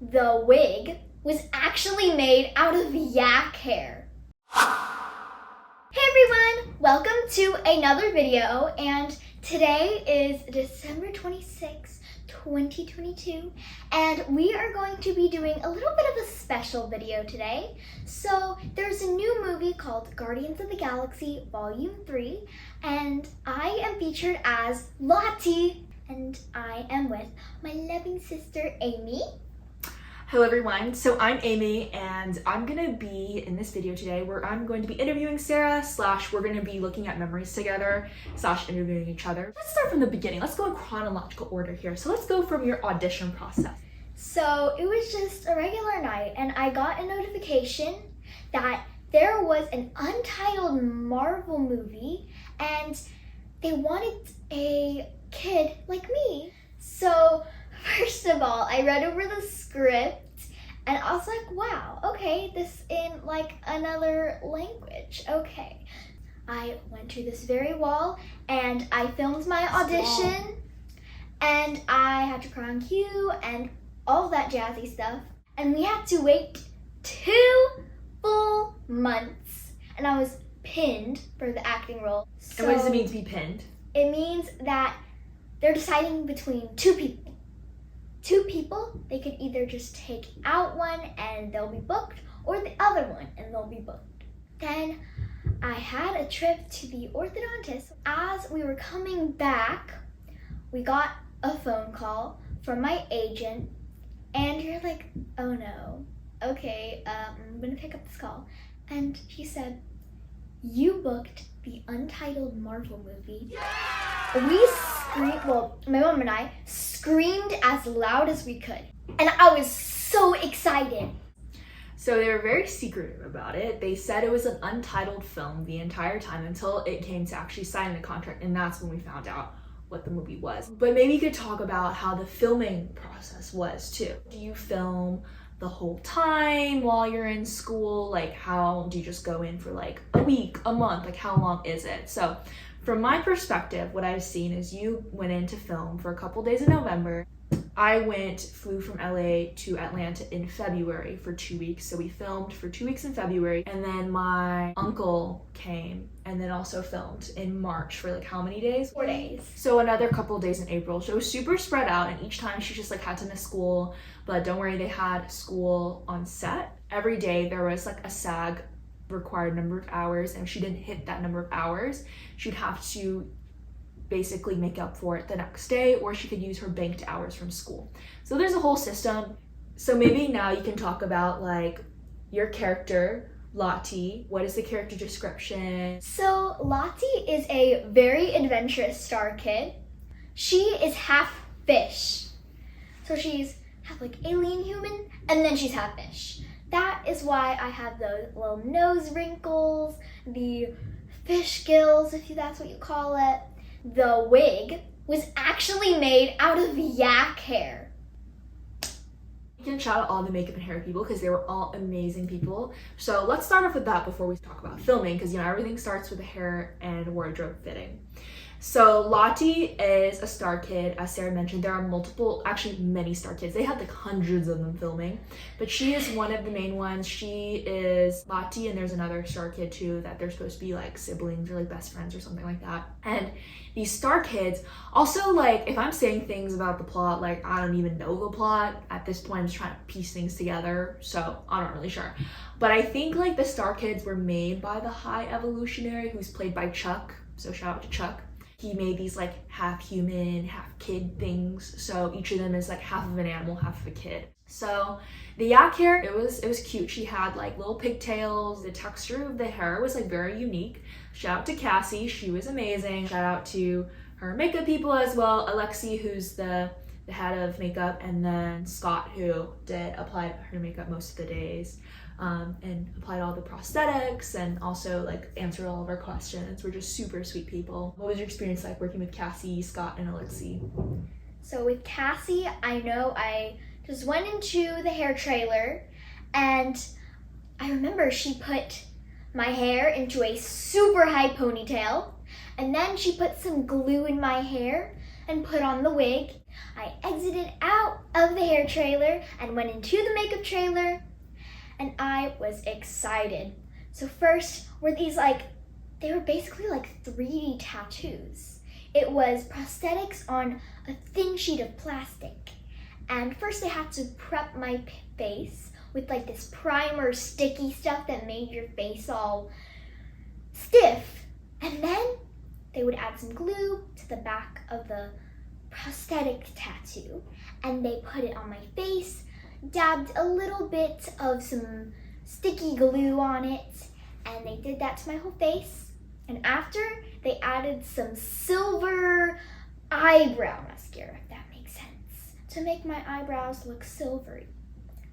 The wig was actually made out of yak hair. Hey everyone, welcome to another video, and today is December 26th, 2022, and we are going to be doing a little bit of a special video today. So there's a new movie called Guardians of the Galaxy Volume 3, and I am featured as Latti, and I am with my loving sister Amy. Hello everyone, so I'm Amy and I'm gonna be in this video today where I'm going to be interviewing Sarah / we're gonna be looking at memories together / interviewing each other. Let's start from the beginning. Let's go in chronological order here. So let's go from your audition process. So it was just a regular night and I got a notification that there was an untitled Marvel movie and they wanted a kid like me. So first of all, I read over the script and I was like, wow, okay, this in like another language, okay. I went to this very wall and I filmed my audition and I had to cry on cue and all that jazzy stuff. And we had to wait 2 full months and I was pinned for the acting role. So and what does it mean to be pinned? It means that they're deciding between 2 people. 2 people, they could either just take out one and they'll be booked, or the other one and they'll be booked. Then I had a trip to the orthodontist. As we were coming back, we got a phone call from my agent, and you're like, oh no, okay, I'm gonna pick up this call. And she said, you booked the untitled Marvel movie. Yeah! We screamed, well, my mom and I screamed as loud as we could. And I was so excited. So they were very secretive about it. They said it was an untitled film the entire time until it came to actually signing the contract, and that's when we found out what the movie was. But maybe you could talk about how the filming process was too. Do you film the whole time while you're in school? Like, how do you just go in for like a week, a month? Like, how long is it? So from my perspective, what I've seen is you went in to film for a couple days in November. I flew from LA to Atlanta in February for 2 weeks. So we filmed for 2 weeks in February, and then my uncle came and then also filmed in March for like how many days? 4 days. So another couple of days in April. So it was super spread out, and each time she just like had to miss school, but don't worry, they had school on set. Every day there was like a SAG required number of hours, and if she didn't hit that number of hours, she'd have to basically make up for it the next day, or she could use her banked hours from school. So there's a whole system. So maybe now you can talk about like your character, Latti. What is the character description? So Latti is a very adventurous Starkid. She is half fish. So she's half like alien human, and then she's half fish. That is why I have those little nose wrinkles, the fish gills, if that's what you call it. The wig was actually made out of yak hair. You can shout out all the makeup and hair people because they were all amazing people. So let's start off with that before we talk about filming, because you know everything starts with the hair and wardrobe fitting. So Latti is a Starkid, as Sarah mentioned. There are multiple, actually many Starkids. They had like hundreds of them filming, but she is one of the main ones. She is Latti, and there's another Starkid too that they're supposed to be like siblings or like best friends or something like that. And these Starkids, also like if I'm saying things about the plot, like I don't even know the plot at this point. I'm just trying to piece things together, so I'm not really sure. But I think like the Starkids were made by the High Evolutionary, who's played by Chuck. So shout out to Chuck. He made these like half human, half kid things. So each of them is like half of an animal, half of a kid. So the yak hair, it was cute. She had like little pigtails. The texture of the hair was like very unique. Shout out to Cassie, she was amazing. Shout out to her makeup people as well. Alexi, who's the head of makeup, and then Scott, who applied her makeup most of the days. And applied all the prosthetics and also like answered all of our questions. We're just super sweet people. What was your experience like working with Cassie, Scott, and Alexi? So with Cassie, I know I just went into the hair trailer and I remember she put my hair into a super high ponytail, and then she put some glue in my hair and put on the wig. I exited out of the hair trailer and went into the makeup trailer, and I was excited. So first were these they were basically like 3D tattoos. It was prosthetics on a thin sheet of plastic. And first they had to prep my face with like this primer sticky stuff that made your face all stiff. And then they would add some glue to the back of the prosthetic tattoo, and they put it on my face, dabbed a little bit of some sticky glue on it, and they did that to my whole face. And after, they added some silver eyebrow mascara, if that makes sense, to make my eyebrows look silvery.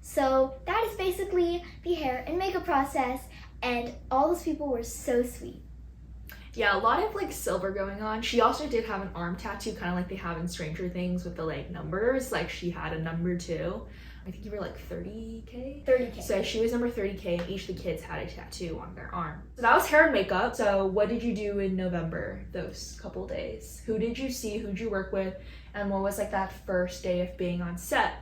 So that is basically the hair and makeup process, and all those people were so sweet. Yeah, a lot of like silver going on. She also did have an arm tattoo, kind of like they have in Stranger Things with the like numbers. Like she had a number 2. I think you were like 30K? 30K. So she was number 30K, and each of the kids had a tattoo on their arm. So that was hair and makeup. So what did you do in November, those couple days? Who did you see? Who'd you work with? And what was like that first day of being on set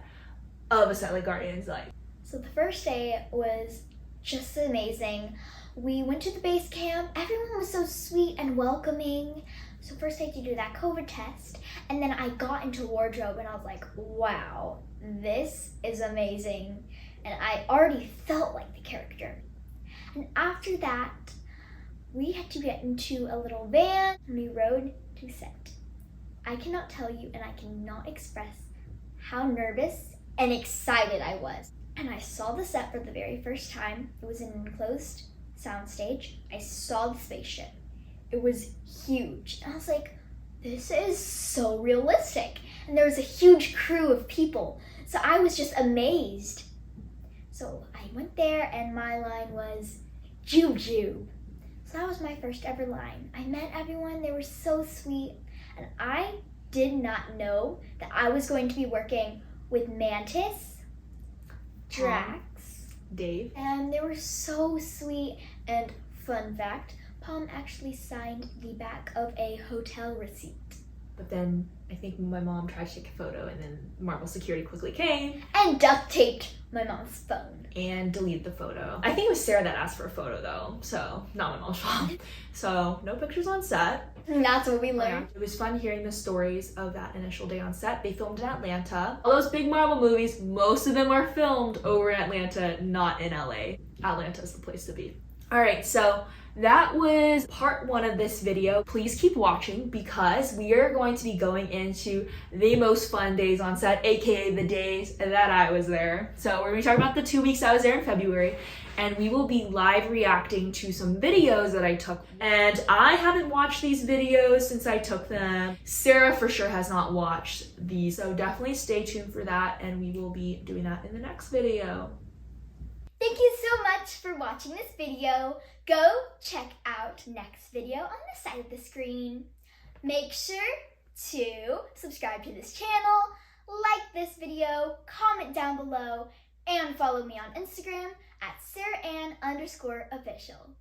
of A Set Like Guardians like? So the first day was just amazing. We went to the base camp. Everyone was so sweet and welcoming. So first I had to do that COVID test, and then I got into wardrobe and I was like, wow, this is amazing. And I already felt like the character. And after that, we had to get into a little van and we rode to set. I cannot tell you and I cannot express how nervous and excited I was. And I saw the set for the very first time. It was an enclosed soundstage. I saw the spaceship. It was huge. And I was like, this is so realistic. And there was a huge crew of people. So I was just amazed. So I went there and my line was joob joob. So that was my first ever line. I met everyone. They were so sweet. And I did not know that I was going to be working with Mantis, Drax, Dave. And they were so sweet. And fun fact, Palm actually signed the back of a hotel receipt. But then I think my mom tried to take a photo, and then Marvel security quickly came And duct taped my mom's phone. and deleted the photo. I think it was Sarah that asked for a photo though, so not my mom's fault. So no pictures on set. And that's what we learned. It was fun hearing the stories of that initial day on set. They filmed in Atlanta. All those big Marvel movies, most of them are filmed over in Atlanta, not in LA. Atlanta is the place to be. All right, so that was part 1 of this video. Please keep watching because we are going to be going into the most fun days on set, aka the days that I was there. So we're gonna be talking about the 2 weeks I was there in February, and we will be live reacting to some videos that I took. And I haven't watched these videos since I took them. Sarah for sure has not watched these, so definitely stay tuned for that, and we will be doing that in the next video. Thank you so much for watching this video. Go check out next video on this side of the screen. Make sure to subscribe to this channel, like this video, comment down below, and follow me on Instagram at SarahAnn_official.